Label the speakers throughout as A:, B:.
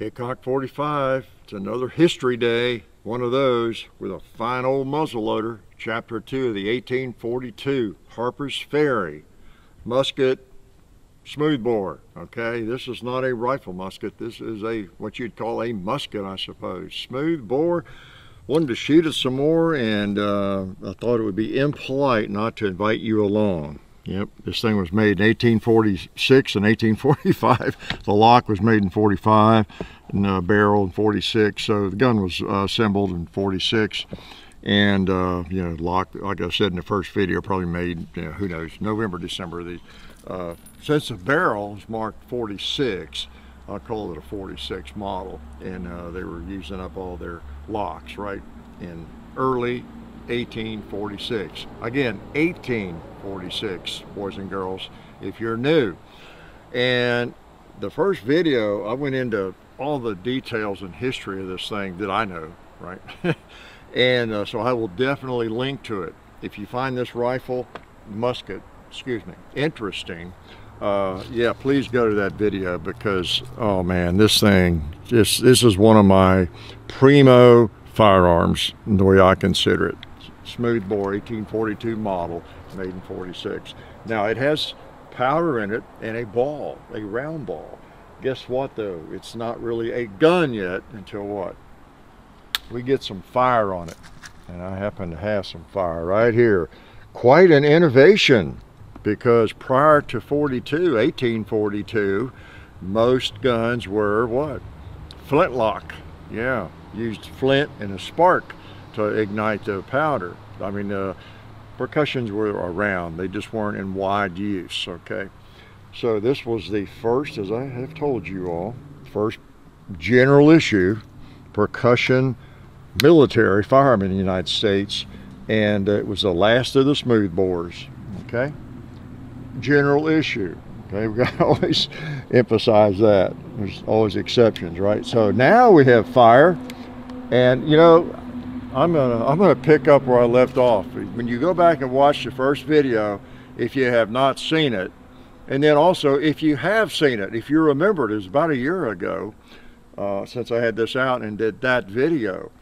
A: Hickok 45. It's another history day, one of those with a fine old muzzleloader. Chapter 2 of the 1842 Harper's Ferry musket smoothbore. Okay, this is not a rifle musket. This is a what you'd call a musket, I suppose. Smoothbore. Wanted to shoot it some more, and I thought it would be impolite not to invite you along. Yep, this thing was made in 1846 and 1845. The lock was made in 45 and the barrel in 46. So the gun was assembled in 46. And, you know, lock, like I said in the first video, probably made, you know, who knows, November, December. Since the barrel is marked 46, I call it a 46 model. And they were using up all their locks, right, in early 1846. Again, 1846, boys and girls, if you're new. And the first video, I went into all the details and history of this thing that I know, right? And so I will definitely link to it. If you find this rifle, musket, excuse me, interesting, yeah, please go to that video, because, oh man, this thing, this is one of my primo firearms, the way I consider it. Smoothbore 1842 model, made in 46. Now it has powder in it and a ball, a round ball. Guess what though? It's not really a gun yet until what? We get some fire on it. And I happen to have some fire right here. Quite an innovation, because prior to 1842, most guns were what? Flintlock. Yeah, used flint and a spark to ignite the powder. I mean, percussions were around, they just weren't in wide use. Okay, so this was the first, as I have told you all, first general issue percussion military firearm in the United States, and it was the last of the smoothbores. Okay, general issue. Okay, we got to always emphasize that. There's always exceptions, right? So now we have fire, and you know, I'm gonna pick up where I left off. When you go back and watch the first video, if you have not seen it, and then also if you have seen it, if you remember, it was about a year ago since I had this out and did that video.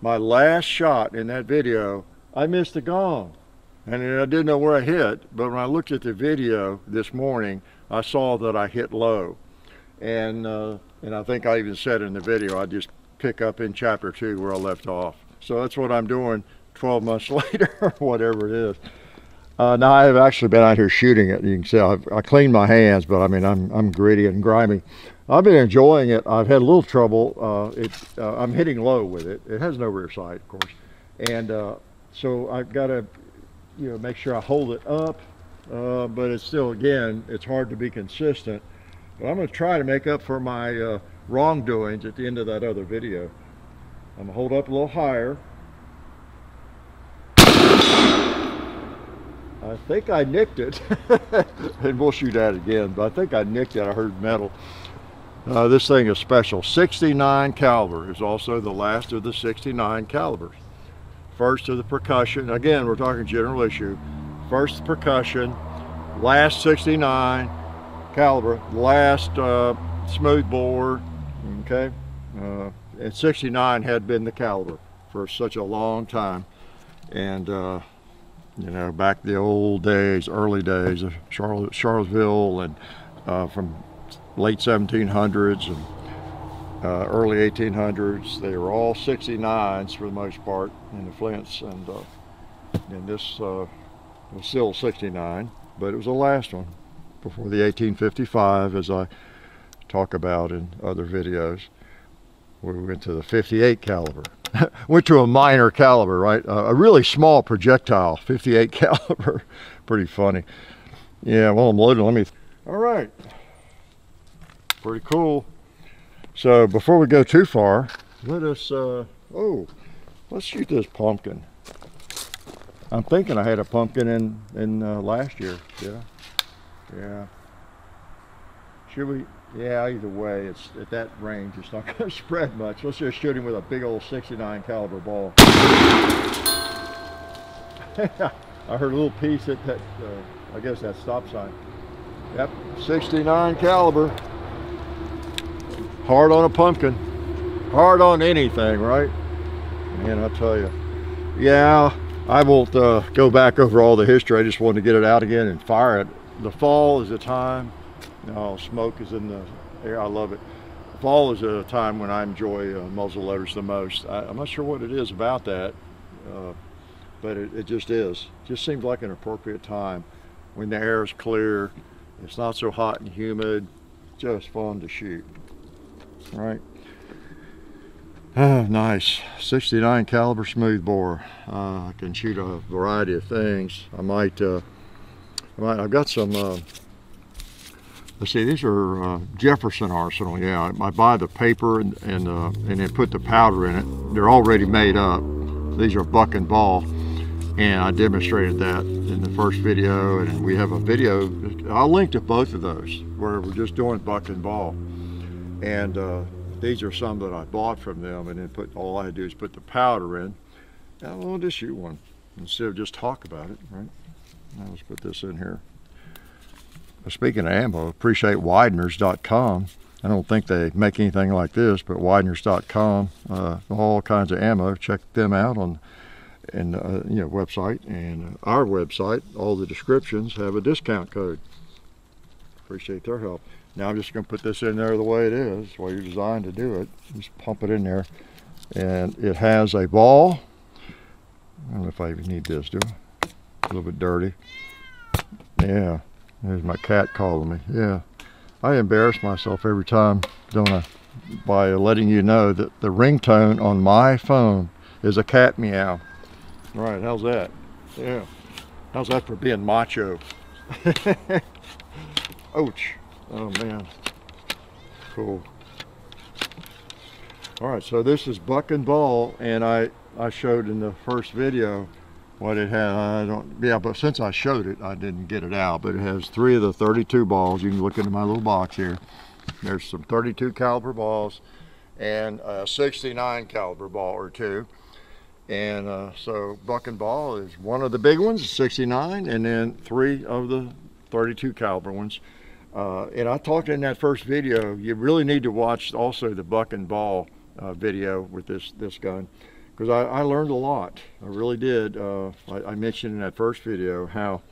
A: My last shot in that video, I missed the gong, and I didn't know where I hit, but when I looked at the video this morning, I saw that I hit low, and I think I even said in the video, I just pick up in chapter 2 where I left off. So that's what I'm doing 12 months later, or whatever it is. Now I have actually been out here shooting it. You can see I cleaned my hands, but I mean, I'm gritty and grimy. I've been enjoying it. I've had a little trouble. I'm hitting low with it. It has no rear sight, of course. And so I've got to, you know, make sure I hold it up. But it's still, again, it's hard to be consistent. But I'm going to try to make up for my wrongdoings at the end of that other video. I'm going to hold up a little higher. I think I nicked it. And we'll shoot that again, but I think I nicked it. I heard metal. This thing is special. 69 caliber is also the last of the 69 calibers. First of the percussion. Again, we're talking general issue. First percussion, last 69 caliber, last smoothbore. Okay. And 69 had been the caliber for such a long time. And you know, back the old days, early days of Charlottesville, and from late 1700s and early 1800s, they were all 69s for the most part in the flints, and this was still 69, but it was the last one before the 1855, as I talk about in other videos. We went to the 58 caliber. Went to a minor caliber, right? A really small projectile, 58 caliber. Pretty funny. Yeah, well, I'm loading. All right. Pretty cool. So before we go too far, let us, let's shoot this pumpkin. I'm thinking I had a pumpkin in last year. Yeah. Yeah. Should we? Yeah, either way, it's at that range, it's not going to spread much. Let's just shoot him with a big old 69 caliber ball. I heard a little piece at that, I guess that stop sign. Yep, 69 caliber. hard on a pumpkin, hard on anything, right? Man, I tell you, yeah, I won't go back over all the history. I just wanted to get it out again and fire it. The fall is a time, smoke is in the air. I love it. Fall is a time when I enjoy muzzle loaders the most. I'm not sure what it is about that, but it just is. It just seems like an appropriate time when the air is clear, it's not so hot and humid, just fun to shoot. All right. Oh, nice. 69 caliber smoothbore. I can shoot a variety of things. I've got some, let's see, these are Jefferson Arsenal. Yeah, I buy the paper and then put the powder in it. They're already made up. These are buck and ball, and I demonstrated that in the first video, and we have a video. I'll link to both of those where we're just doing buck and ball. And these are some that I bought from them, and then all I do is put the powder in. And I'll just shoot one instead of just talk about it, right? Now let's put this in here. Speaking of ammo, appreciate Wideners.com. I don't think they make anything like this, but Wideners.com, all kinds of ammo. Check them out on website, and our website. All the descriptions have a discount code. Appreciate their help. Now I'm just going to put this in there the way it is, the way you're designed to do it. Just pump it in there, and it has a ball. I don't know if I even need this, do I? A little bit dirty. Yeah, there's my cat calling me. Yeah, I embarrass myself every time, don't I, by letting you know that the ringtone on my phone is a cat meow. All right, how's that? Yeah, how's that for being macho? Ouch. Oh man, cool. All right, so this is buck and ball, and I showed in the first video what it had. But since I showed it, I didn't get it out, but it has 3 of the 32 balls. You can look into my little box here. There's some 32 caliber balls and a 69 caliber ball or 2. And so buck and ball is one of the big ones, 69, and then 3 of the 32 caliber ones. And I talked in that first video, you really need to watch also the buck and ball video with this gun, because I learned a lot. I really did. I mentioned in that first video how,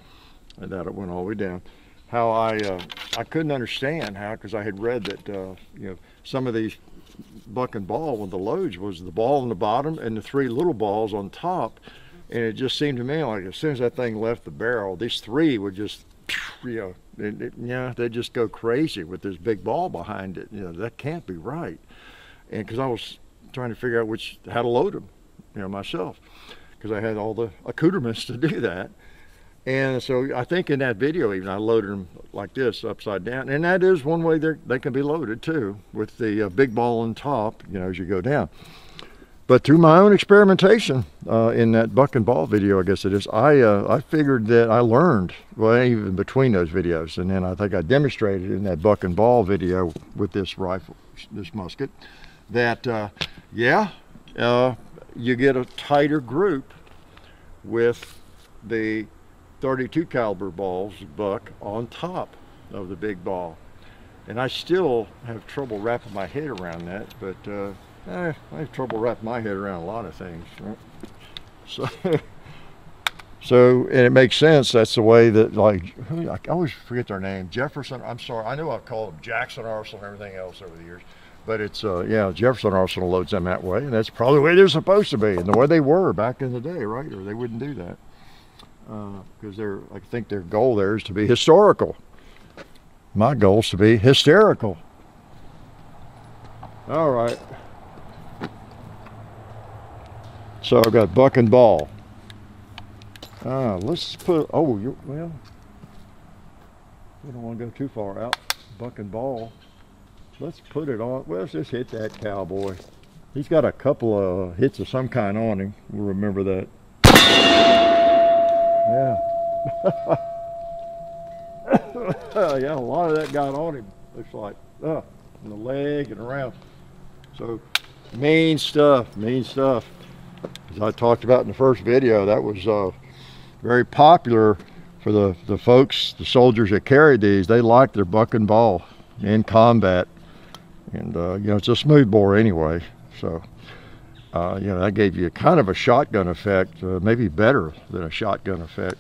A: and that it went all the way down, how I couldn't understand how, because I had read that some of these buck and ball, when the loads was the ball on the bottom and the 3 little balls on top, and it just seemed to me like as soon as that thing left the barrel, these 3 would just, they just go crazy with this big ball behind it. That can't be right. And because I was trying to figure out how to load them, myself, because I had all the accoutrements to do that. And so I think in that video even I loaded them like this, upside down, and that is one way they can be loaded too, with the big ball on top, as you go down. But through my own experimentation in that buck and ball video, I guess it is, I figured that I learned, well, even between those videos, and then I think I demonstrated in that buck and ball video with this rifle, this musket, that you get a tighter group with the 32 caliber balls, buck, on top of the big ball. And I still have trouble wrapping my head around that, but I have trouble wrapping my head around a lot of things, right? So and it makes sense. That's the way that, like, I always forget their name. Jefferson, I'm sorry, I know I've called them Jackson Arsenal and everything else over the years, but it's, Jefferson Arsenal loads them that way, and that's probably the way they're supposed to be, and the way they were back in the day, right? Or they wouldn't do that. Because I think their goal there is to be historical. My goal is to be hysterical. All right. So I've got buck and ball. Let's put, we don't want to go too far out. Buck and ball. Let's put it on. Well, let's just hit that cowboy. He's got a couple of hits of some kind on him. We'll remember that. Yeah. Yeah, a lot of that got on him. Looks like, in the leg and around. So, mean stuff, mean stuff. As I talked about in the first video, that was very popular for the folks, the soldiers that carried these. They liked their buck and ball in combat. And you know, it's a smoothbore anyway, so you know, that gave you kind of a shotgun effect, maybe better than a shotgun effect.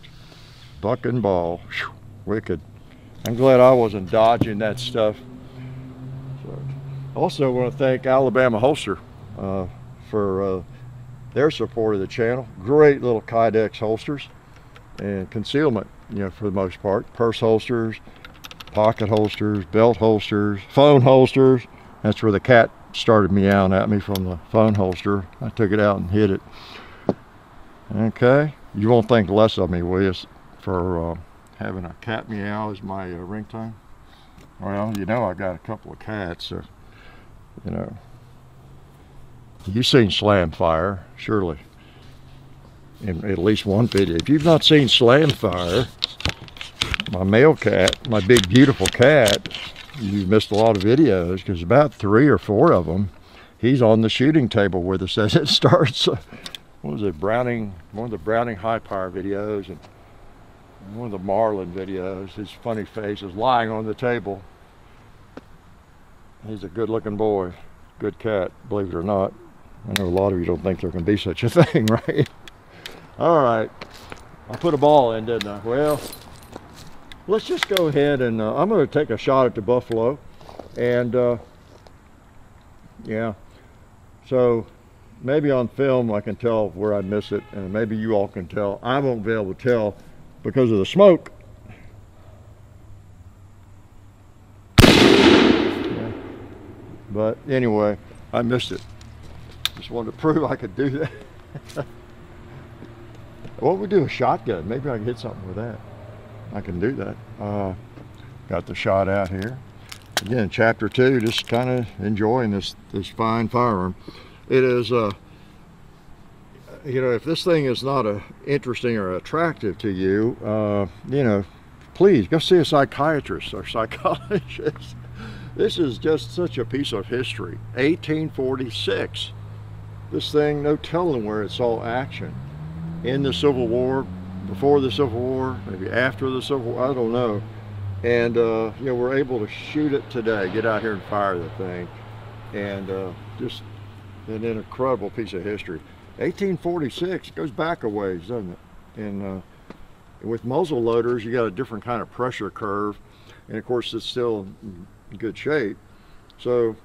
A: Buck and ball, whew, wicked. I'm glad I wasn't dodging that stuff. So, also want to thank Alabama Holster for their support of the channel. Great little Kydex holsters and concealment, you know, for the most part. Purse holsters, pocket holsters, belt holsters, phone holsters. That's where the cat started meowing at me, from the phone holster. I took it out and hid it. Okay, you won't think less of me, will you, for having a cat meow as my ringtone? Well, you know, I got a couple of cats, so, you know. You've seen Slam Fire, surely, in at least one video. If you've not seen Slam Fire, my male cat, my big beautiful cat, you missed a lot of videos, because about 3 or 4 of them, he's on the shooting table with us as it starts. What was it, one of the Browning high power videos, and one of the Marlin videos. His funny face is lying on the table. He's a good looking boy, good cat, believe it or not. I know a lot of you don't think there can be such a thing, right? All right, I put a ball in, didn't I? Well, let's just go ahead and I'm going to take a shot at the buffalo, and yeah, so maybe on film I can tell where I miss it, and maybe you all can tell. I won't be able to tell because of the smoke. Yeah. But anyway, I missed it. Just wanted to prove I could do that. What would we do, a shotgun? Maybe I can hit something with that. I can do that. Got the shot out here. Again, chapter 2, just kind of enjoying this fine firearm. It is, you know, if this thing is not interesting or attractive to you, you know, please go see a psychiatrist or psychologist. This is just such a piece of history. 1846. This thing, no telling where it saw action. In the Civil War, before the Civil War, maybe after the Civil War, I don't know. And you know, we're able to shoot it today, get out here and fire the thing. And just an incredible piece of history. 1846 goes back a ways, doesn't it? And with muzzle loaders, you got a different kind of pressure curve, and of course it's still in good shape. So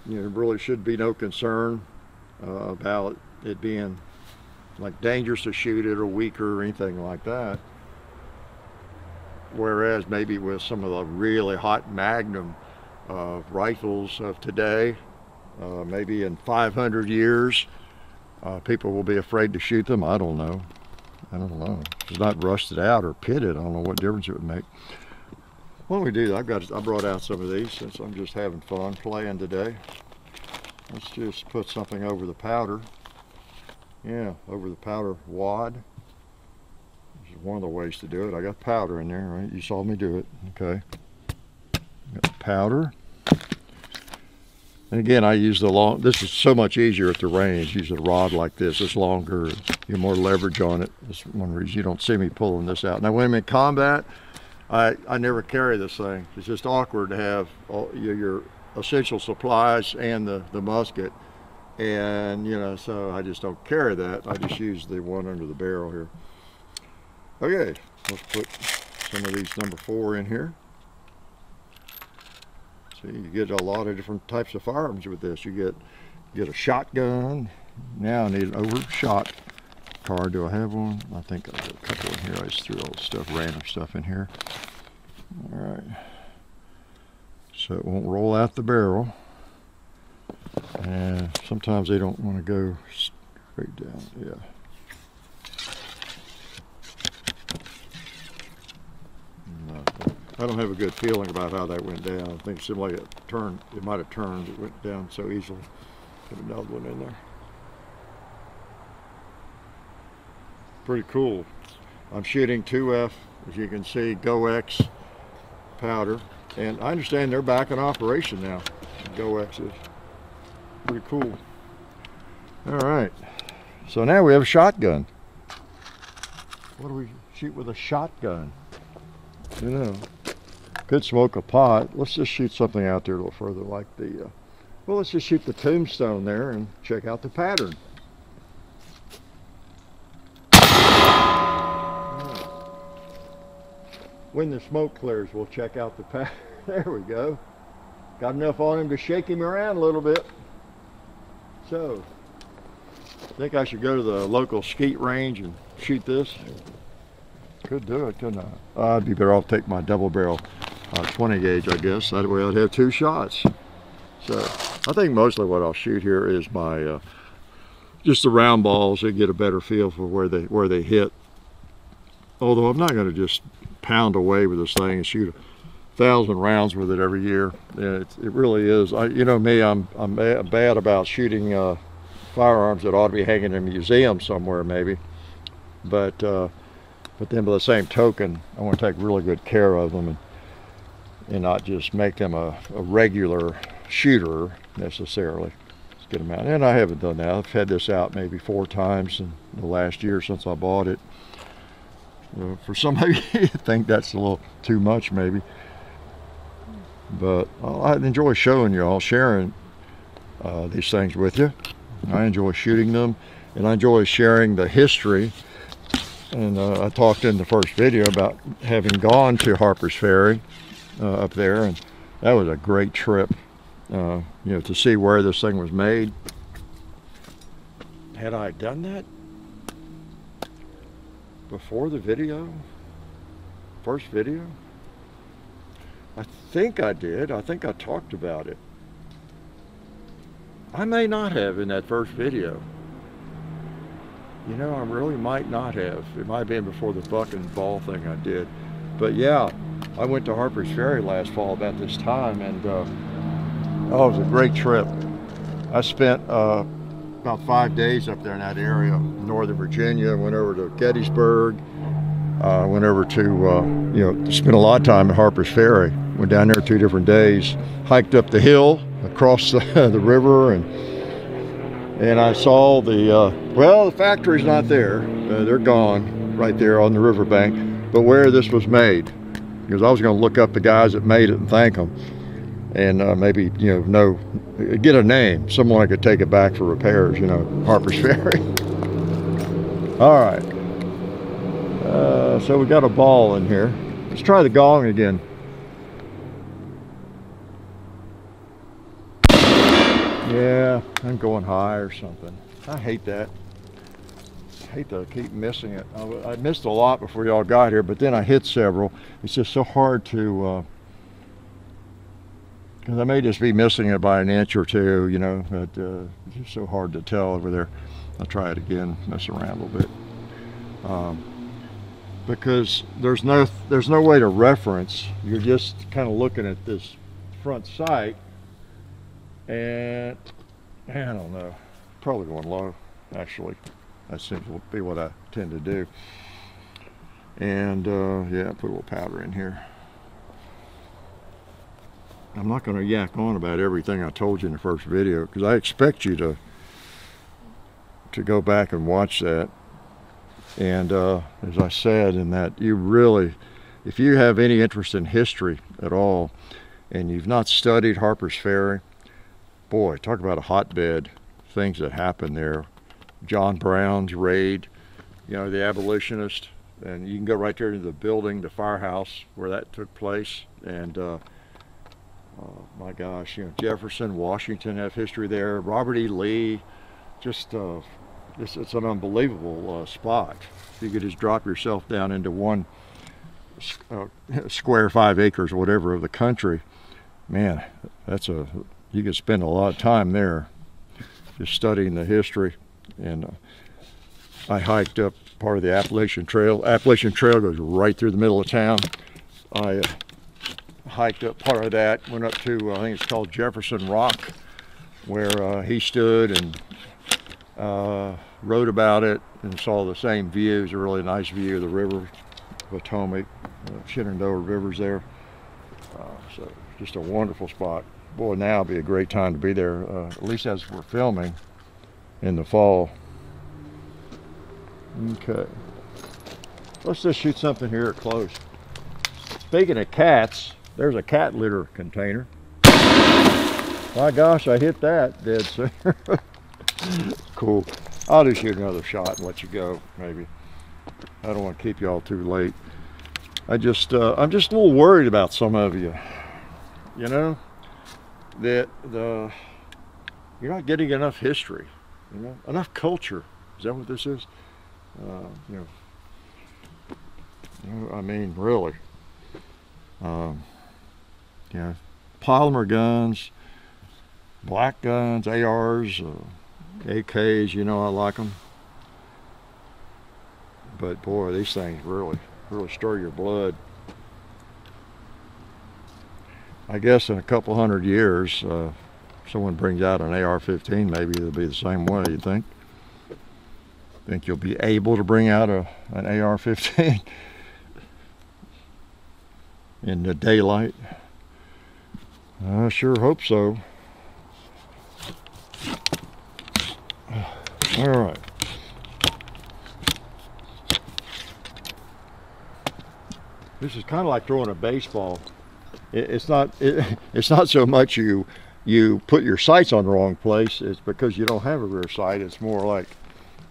A: you know, there really should be no concern about it being like dangerous to shoot it or weaker or anything like that. Whereas maybe with some of the really hot Magnum rifles of today, maybe in 500 years, people will be afraid to shoot them. I don't know. I don't know. If it's not rusted out or pitted, I don't know what difference it would make. Why don't we do that? I brought out some of these since I'm just having fun playing today. Let's just put something over the powder. Yeah, over the powder wad. This is one of the ways to do it. I got powder in there, right? You saw me do it. Okay. Got powder. And again, I use the long, this is so much easier at the range. Use a rod like this. It's longer. You get more leverage on it. That's one reason you don't see me pulling this out. Now when I'm in combat, I never carry this thing. It's just awkward to have all your essential supplies and the musket. And you know, so I just don't carry that. I just use the one under the barrel here. Okay, let's put some of these number 4 in here. See, you get a lot of different types of firearms with this. You get a shotgun. Now I need an overshot card. Do I have one? I think I got a couple in here. I just threw all the stuff, random stuff in here. All right. So it won't roll out the barrel. And sometimes they don't want to go straight down. Yeah. No, I don't have a good feeling about how that went down. I think it seemed like it turned. It might have turned. It went down so easily. Put another one in there. Pretty cool. I'm shooting 2F, as you can see, GoX powder, and I understand they're back in operation now. GoX is. Pretty cool. All right, so now we have a shotgun. What do we shoot with a shotgun? You know, could smoke a pot. Let's just shoot something out there a little further, like the Well, let's just shoot the tombstone there and check out the pattern. When the smoke clears, we'll check out the pattern. There we go. Got enough on him to shake him around a little bit. So, I think I should go to the local skeet range and shoot this. Could do it, couldn't I? I'd be better off taking my double barrel 20 gauge, I guess. That way I'd have 2 shots. So, I think mostly what I'll shoot here is my just the round balls. They get a better feel for where they hit. Although I'm not going to just pound away with this thing and shoot 1,000 rounds with it every year. It really is. You know me, I'm bad about shooting firearms that ought to be hanging in a museum somewhere, maybe. But then by the same token, I want to take really good care of them and not just make them a regular shooter necessarily. Let's get them out. And I haven't done that. I've had this out maybe 4 times in the last year since I bought it. For somebody, you think that's a little too much maybe, but I enjoy showing y'all, sharing these things with you. I enjoy shooting them, and I enjoy sharing the history. And I talked in the first video about having gone to Harper's Ferry up there, and that was a great trip. You know, to see where this thing was made. Had I done that before the video, first video? I think I did. I think I talked about it. I may not have in that first video. You know, I really might not have. It might have been before the buck and ball thing I did. But yeah, I went to Harper's Ferry last fall about this time, and oh, it was a great trip. I spent about 5 days up there in that area, Northern Virginia. Went over to Gettysburg. Went over to, you know, spent a lot of time at Harper's Ferry. Went down there 2 different days. Hiked up the hill, across the river, and I saw the, well, the factory's not there. They're gone right there on the riverbank. But where this was made, because I was going to look up the guys that made it and thank them. And maybe, you know, get a name, someone I could take it back for repairs, you know, Harper's Ferry. All right, so we got a ball in here. Let's try the gong again. Yeah, I'm going high or something. I hate that. I hate to keep missing it. I missed a lot before y'all got here, but then I hit several. It's just so hard to, because I may just be missing it by an inch or 2, you know, but it's just so hard to tell over there. I'll try it again, mess around a little bit. Because there's no way to reference. You're just kind of looking at this front sight, and I don't know, probably going low, actually. That seems to be what I tend to do. And yeah, put a little powder in here. I'm not going to yak on about everything I told you in the first video, because I expect you to go back and watch that. And as I said, in that you really, if you have any interest in history at all, and you've not studied Harper's Ferry, boy, talk about a hotbed, things that happened there. John Brown's raid, you know, the abolitionist, and you can go right there to the building, the firehouse where that took place. And my gosh, you know, Jefferson, Washington have history there. Robert E. Lee, just it's an unbelievable spot. You could just drop yourself down into one square 5 acres or whatever of the country. Man, you could spend a lot of time there just studying the history. And I hiked up part of the Appalachian Trail. Appalachian Trail goes right through the middle of town. I hiked up part of that, went up to, I think it's called Jefferson Rock, where he stood and wrote about it and saw the same views, a really nice view of the river, Potomac, Shenandoah River's there. So just a wonderful spot. Boy, now would be a great time to be there, at least as we're filming in the fall. Okay, let's just shoot something here close. Speaking of cats, there's a cat litter container. My gosh, I hit that dead center. Cool. I'll just shoot another shot and let you go, maybe. I don't want to keep you all too late. I'm just a little worried about some of you. You know, that you're not getting enough history, you know, enough culture. Is that what this is? You know, I mean, really. You know, polymer guns, black guns, ARs, AKs, you know, I like them. But boy, these things really stir your blood. I guess in a couple hundred years, someone brings out an AR-15, maybe it'll be the same way, you think? Think you'll be able to bring out an AR-15 in the daylight? I sure hope so. All right. This is kind of like throwing a baseball. It's not so much you put your sights on the wrong place. It's because you don't have a rear sight. It's more like,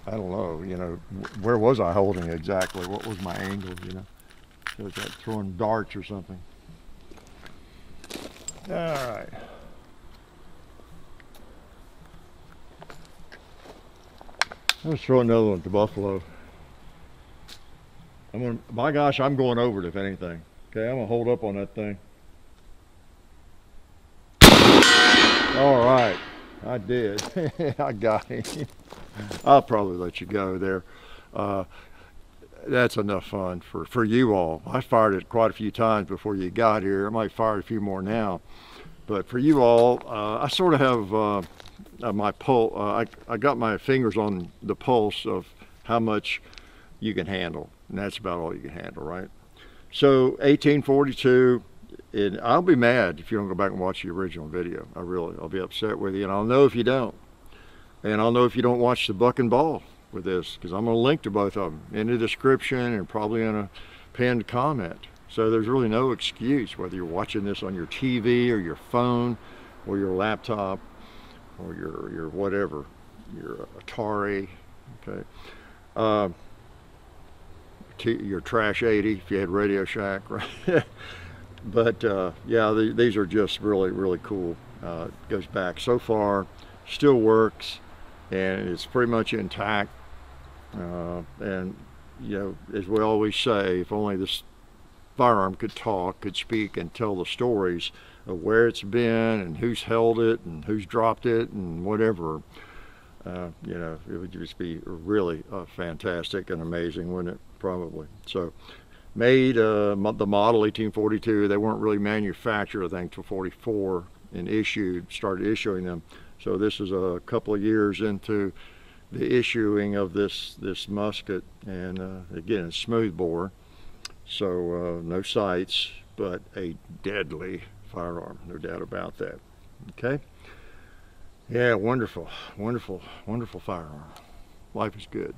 A: I don't know, you know, where was I holding exactly? What was my angle, you know? It was like throwing darts or something. All right. Let's throw another one to Buffalo. My gosh, I'm going over it if anything. Okay, I'm gonna hold up on that thing. All right, I did. I got him. I'll probably let you go there. That's enough fun for you all. I fired it quite a few times before you got here. I might fire a few more now. But for you all, I sort of have my pulse. I got my fingers on the pulse of how much you can handle. And that's about all you can handle, right? So 1842, and I'll be mad if you don't go back and watch the original video. I'll be upset with you, and I'll know if you don't. And I'll know if you don't watch the buck and ball with this, because I'm going to link to both of them in the description and probably in a pinned comment. So there's really no excuse whether you're watching this on your TV or your phone or your laptop or your whatever, your Atari, okay? Your Trash 80 if you had Radio Shack, right? But yeah, these are just really cool. It goes back so far, still works, and it's pretty much intact. And you know, as we always say, if only this firearm could talk, could speak, and tell the stories of where it's been and who's held it and who's dropped it and whatever. You know, it would just be really fantastic and amazing, wouldn't it? Probably. So made the model 1842. They weren't really manufactured, I think, till 44 and started issuing them. So this is a couple of years into the issuing of this musket, and again, it's smoothbore, so no sights, but a deadly firearm, no doubt about that. Okay. Yeah, wonderful firearm. Life is good.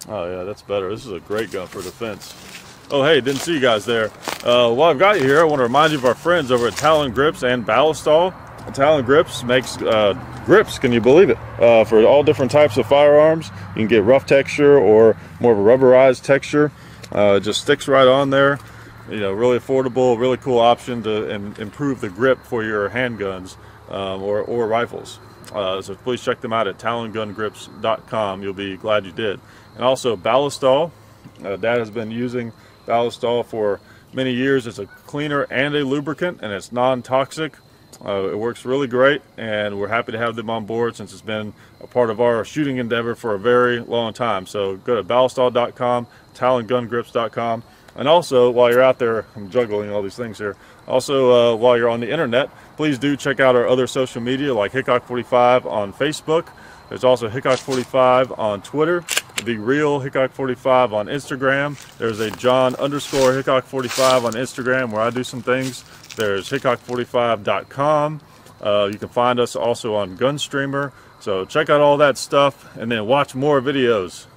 B: Oh yeah, that's better. This is a great gun for defense. Oh hey, didn't see you guys there. While I've got you here, I want to remind you of our friends over at Talon Grips and Ballistol. Talon Grips makes grips, can you believe it, for all different types of firearms. You can get rough texture or more of a rubberized texture. It just sticks right on there. You know, really affordable, really cool option to improve the grip for your handguns or rifles. So please check them out at talongungrips.com. You'll be glad you did. And also Ballistol. Dad has been using Ballistol for many years. It's a cleaner and a lubricant, and it's non-toxic. It works really great, and we're happy to have them on board since it's been a part of our shooting endeavor for a very long time. So go to ballistol.com, talongungrips.com. And also, while you're out there, I'm juggling all these things here. Also, while you're on the internet, please do check out our other social media like Hickok45 on Facebook. There's also Hickok45 on Twitter, The Real Hickok45 on Instagram. There's a John_Hickok45 on Instagram where I do some things. There's Hickok45.com. You can find us also on Gunstreamer. So check out all that stuff and then watch more videos.